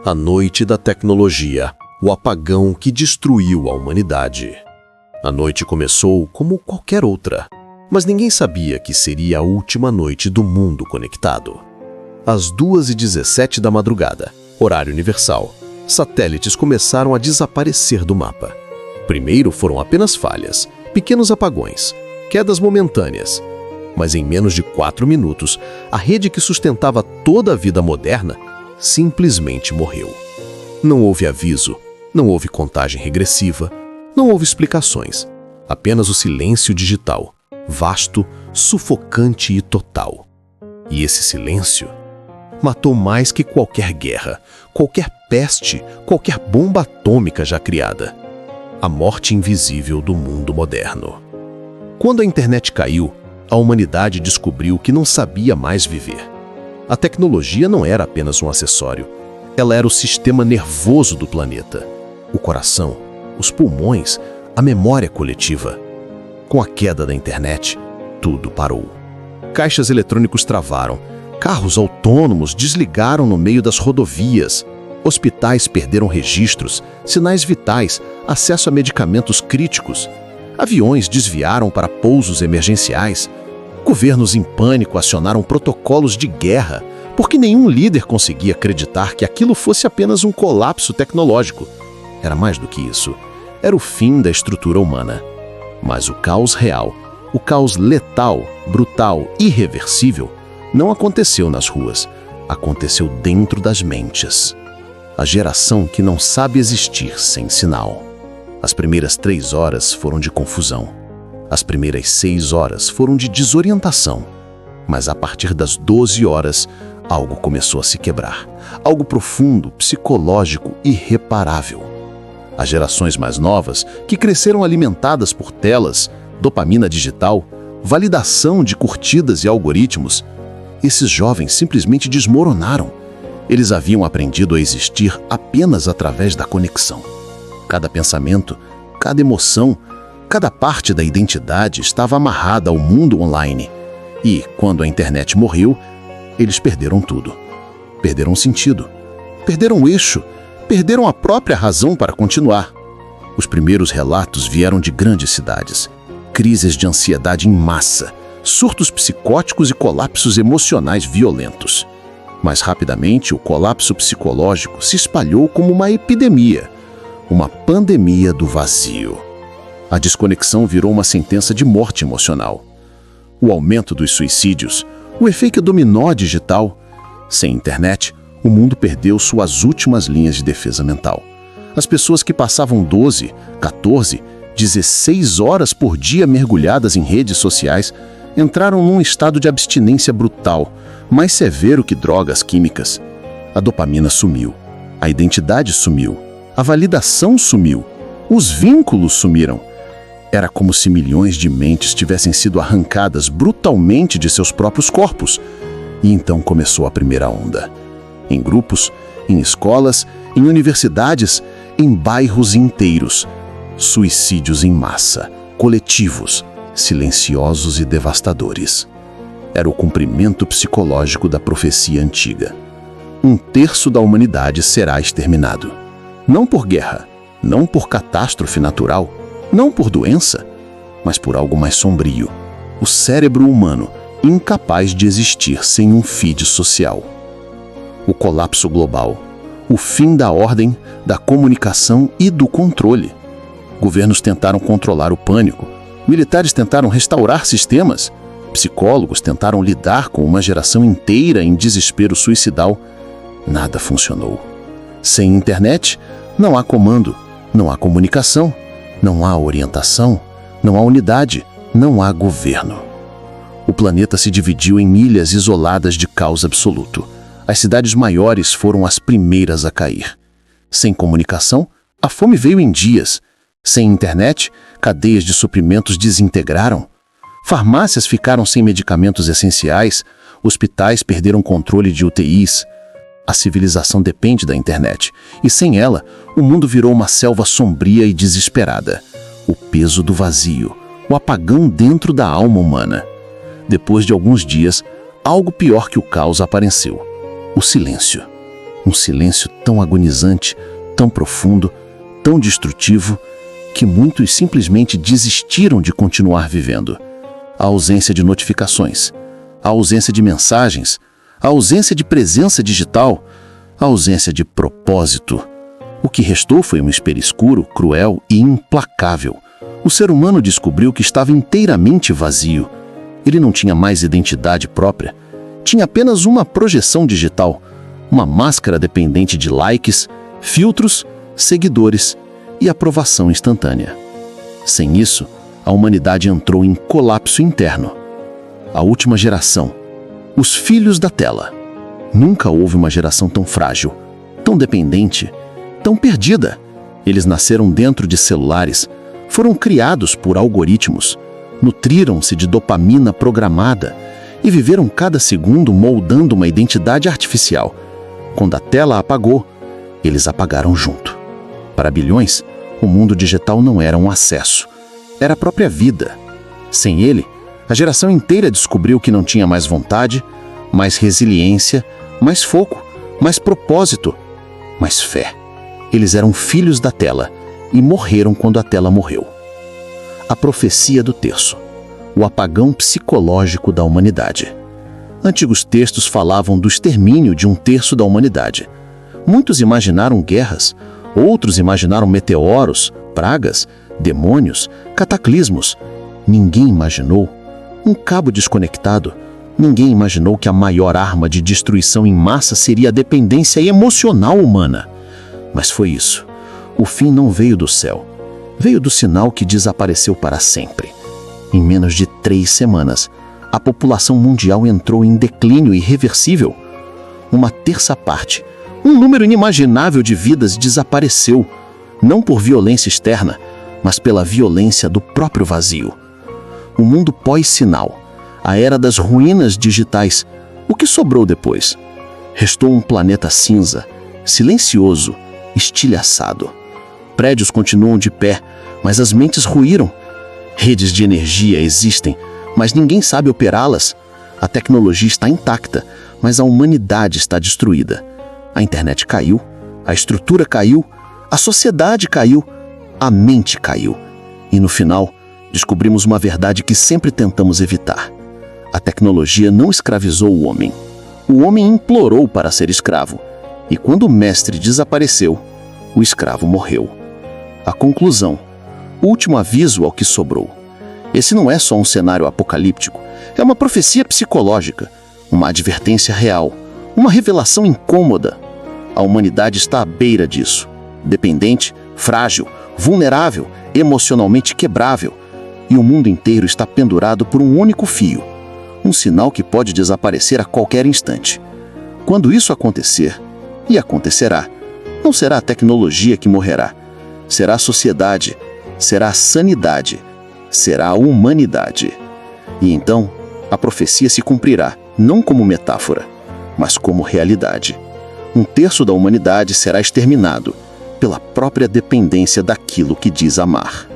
A noite da tecnologia, o apagão que destruiu a humanidade. A noite começou como qualquer outra, mas ninguém sabia que seria a última noite do mundo conectado. Às 2h17 da madrugada, horário universal, satélites começaram a desaparecer do mapa. Primeiro foram apenas falhas, pequenos apagões, quedas momentâneas. Mas em menos de 4 minutos, a rede que sustentava toda a vida moderna simplesmente morreu. Não houve aviso, não houve contagem regressiva, não houve explicações. Apenas o silêncio digital, vasto, sufocante e total. E esse silêncio matou mais que qualquer guerra, qualquer peste, qualquer bomba atômica já criada. A morte invisível do mundo moderno. Quando a internet caiu, a humanidade descobriu que não sabia mais viver. A tecnologia não era apenas um acessório. Ela era o sistema nervoso do planeta. O coração, os pulmões, a memória coletiva. Com a queda da internet, tudo parou. Caixas eletrônicos travaram. Carros autônomos desligaram no meio das rodovias. Hospitais perderam registros, sinais vitais, acesso a medicamentos críticos. Aviões desviaram para pousos emergenciais. Governos em pânico acionaram protocolos de guerra, porque nenhum líder conseguia acreditar que aquilo fosse apenas um colapso tecnológico. Era mais do que isso. Era o fim da estrutura humana. Mas o caos real, o caos letal, brutal, irreversível, não aconteceu nas ruas. Aconteceu dentro das mentes. A geração que não sabe existir sem sinal. As primeiras 3 horas foram de confusão. As primeiras 6 horas foram de desorientação. Mas a partir das 12 horas, algo começou a se quebrar. Algo profundo, psicológico, irreparável. As gerações mais novas, que cresceram alimentadas por telas, dopamina digital, validação de curtidas e algoritmos, esses jovens simplesmente desmoronaram. Eles haviam aprendido a existir apenas através da conexão. Cada pensamento, cada emoção, cada parte da identidade estava amarrada ao mundo online. E, quando a internet morreu, eles perderam tudo. Perderam sentido, perderam o eixo, perderam a própria razão para continuar. Os primeiros relatos vieram de grandes cidades. Crises de ansiedade em massa, surtos psicóticos e colapsos emocionais violentos. Mas rapidamente, o colapso psicológico se espalhou como uma epidemia, uma pandemia do vazio. A desconexão virou uma sentença de morte emocional. O aumento dos suicídios, o efeito dominó digital. Sem internet, o mundo perdeu suas últimas linhas de defesa mental. As pessoas que passavam 12, 14, 16 horas por dia mergulhadas em redes sociais entraram num estado de abstinência brutal, mais severo que drogas químicas. A dopamina sumiu, a identidade sumiu, a validação sumiu, os vínculos sumiram. Era como se milhões de mentes tivessem sido arrancadas brutalmente de seus próprios corpos. E então começou a primeira onda. Em grupos, em escolas, em universidades, em bairros inteiros. Suicídios em massa, coletivos, silenciosos e devastadores. Era o cumprimento psicológico da profecia antiga. 1/3 da humanidade será exterminado. Não por guerra, não por catástrofe natural, não por doença, mas por algo mais sombrio. O cérebro humano, incapaz de existir sem um feed social. O colapso global. O fim da ordem, da comunicação e do controle. Governos tentaram controlar o pânico. Militares tentaram restaurar sistemas. Psicólogos tentaram lidar com uma geração inteira em desespero suicidal. Nada funcionou. Sem internet, não há comando, não há comunicação. Não há orientação, não há unidade, não há governo. O planeta se dividiu em ilhas isoladas de caos absoluto. As cidades maiores foram as primeiras a cair. Sem comunicação, a fome veio em dias. Sem internet, cadeias de suprimentos desintegraram. Farmácias ficaram sem medicamentos essenciais, hospitais perderam controle de UTIs. A civilização depende da internet, e sem ela, o mundo virou uma selva sombria e desesperada. O peso do vazio, o apagão dentro da alma humana. Depois de alguns dias, algo pior que o caos apareceu: o silêncio. Um silêncio tão agonizante, tão profundo, tão destrutivo, que muitos simplesmente desistiram de continuar vivendo. A ausência de notificações, a ausência de mensagens, a ausência de presença digital, a ausência de propósito. O que restou foi um espelho escuro, cruel e implacável. O ser humano descobriu que estava inteiramente vazio. Ele não tinha mais identidade própria. Tinha apenas uma projeção digital, uma máscara dependente de likes, filtros, seguidores e aprovação instantânea. Sem isso, a humanidade entrou em colapso interno. A última geração, os filhos da tela. Nunca houve uma geração tão frágil, tão dependente, tão perdida. Eles nasceram dentro de celulares, foram criados por algoritmos, nutriram-se de dopamina programada e viveram cada segundo moldando uma identidade artificial. Quando a tela apagou, eles apagaram junto. Para bilhões, o mundo digital não era um acesso, era a própria vida. Sem ele, a geração inteira descobriu que não tinha mais vontade, mais resiliência, mais foco, mais propósito, mais fé. Eles eram filhos da tela e morreram quando a tela morreu. A profecia do terço, o apagão psicológico da humanidade. Antigos textos falavam do extermínio de um terço da humanidade. Muitos imaginaram guerras, outros imaginaram meteoros, pragas, demônios, cataclismos. Ninguém imaginou um cabo desconectado. Ninguém imaginou que a maior arma de destruição em massa seria a dependência emocional humana. Mas foi isso. O fim não veio do céu. Veio do sinal que desapareceu para sempre. Em menos de 3 semanas, a população mundial entrou em declínio irreversível. Uma terça parte, um número inimaginável de vidas desapareceu, não por violência externa, mas pela violência do próprio vazio. O mundo pós-sinal, a era das ruínas digitais, o que sobrou depois? Restou um planeta cinza, silencioso, estilhaçado. Prédios continuam de pé, mas as mentes ruíram. Redes de energia existem, mas ninguém sabe operá-las. A tecnologia está intacta, mas a humanidade está destruída. A internet caiu, a estrutura caiu, a sociedade caiu, a mente caiu. E no final, descobrimos uma verdade que sempre tentamos evitar. A tecnologia não escravizou o homem. O homem implorou para ser escravo. E quando o mestre desapareceu, o escravo morreu. A conclusão, o último aviso ao que sobrou. Esse não é só um cenário apocalíptico, é uma profecia psicológica, uma advertência real, uma revelação incômoda. A humanidade está à beira disso, dependente, frágil, vulnerável, emocionalmente quebrável, e o mundo inteiro está pendurado por um único fio, um sinal que pode desaparecer a qualquer instante. Quando isso acontecer, e acontecerá, não será a tecnologia que morrerá, será a sociedade, será a sanidade, será a humanidade. E então, a profecia se cumprirá, não como metáfora, mas como realidade. Um terço da humanidade será exterminado pela própria dependência daquilo que diz amar.